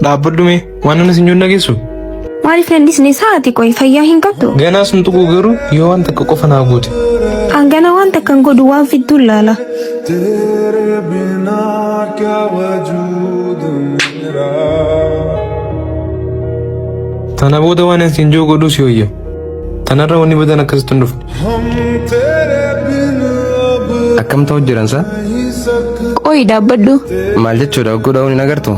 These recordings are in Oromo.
Dhaabbaddumee waan inni sin jonna geessu. Maaliif landisne sa'aati qoy fayyaa hin qabdu? Ganaa sun tuquu garuu yoo waan takka qofa naa goote. Angana waan takka hin godhu waan fidduu laala. Tana booda waan sin joo godhuu si hoyya. Tanarra wanni badan akkasitti hin dhufne. Akkam ta'u jiran saa? Qoy dhaabbaddu. Maal jechuudha godhaa hin agartu?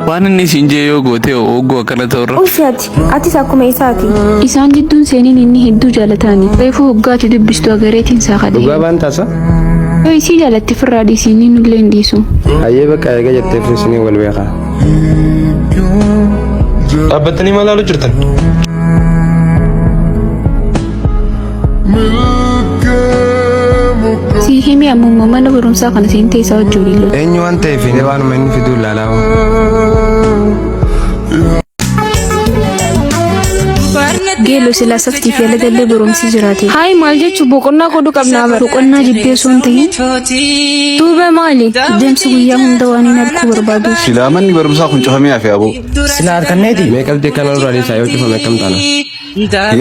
Waan inni siin jee yoo goote oggoo akkana ta'urra. Ulfiyaati atis akkuma isaati. Isaan jidduun seeniin inni hedduu jaalatani. Reefuu hoggaati dubbistu agareetiin saaqadhe. Dhugaa baan taasa? Yoo isii jaalatti firraa dhiisanii nullee hin dhiisu. Hayyee bakka eega jettee fiisinii wal beekaa. Dhaabbattanii maal ilaaluu jirtan? Si himi ammuma mana barumsaa kana seentee isaa wajjin ilaalu. Eenyu waan ta'eef waanuma inni fiduu ilaalaa. Geelo silaa saftii fi ala dallee barumsi jiraate. Hayi maal jechuun boqonnaa godhu qabnaa bara. Boqonnaa jibbee osoo hin ta'in. Duuba maali? Deemsi guyyaa hunda waan hin harkuu barbaadu. Silaa manni barumsaa kun cufamee hafe aboo. Silaa harkanneeti. Meeqabdee kana dura isaa yoo cufame akkam taana?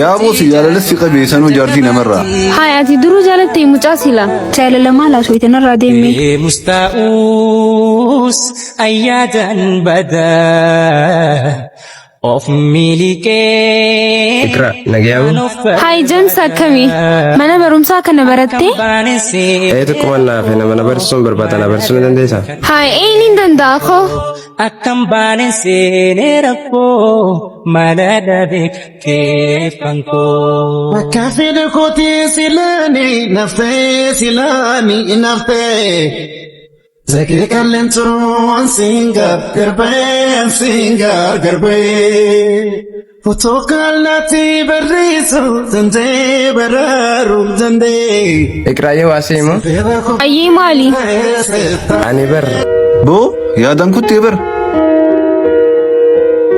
Yaa bosi jaalalatti qabeessanuu jaartii namarraa. Hayi ati duruu jaalattee mucaa sila. Jaalala maal asoo itinarraa deemee. Mustaa'us ayyaadan badaa. Of milikee. Ikra nagayaamu. Hayi jansa akkamii? Mana barumsaa kana barattee? Tokkuma naafee mana barsiisuun barbaada na barsiisuu ni dandeessaa? Hayi eenyu hin danda'a koo? Akkam baane seenee rakkoo mana dhabe keeffankoo. Akka fedhe kootee silaanii naftee. Zakee kalleen turuun singaar garbee. Fotoo kallattii barreessu dandee baraaruu dandee. Iqraayee waasee immoo? Ayyee maali? Ani bar. Boo yaadan kuttee bar.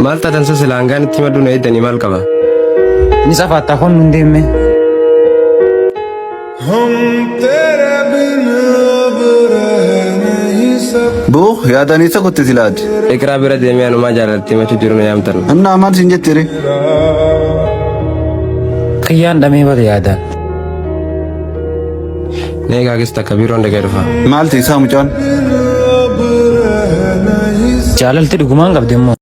Maal taatan sila hangaan itti maddu na eeddanii maal qaba? Ni safaata kun nun deemme. Boo yaadan isa kutte silaati. Iqraa bira deemee anumaa jaalatti machu jiru na yaamtan. Annaa maal sin jettere? Qiyyaan dhamee bada yaadaan. Nee gaagis takka biiroon dhagee dhufa. Maal ta'e isaa mucaan? Jaalalti dhugumaan qabde immoo.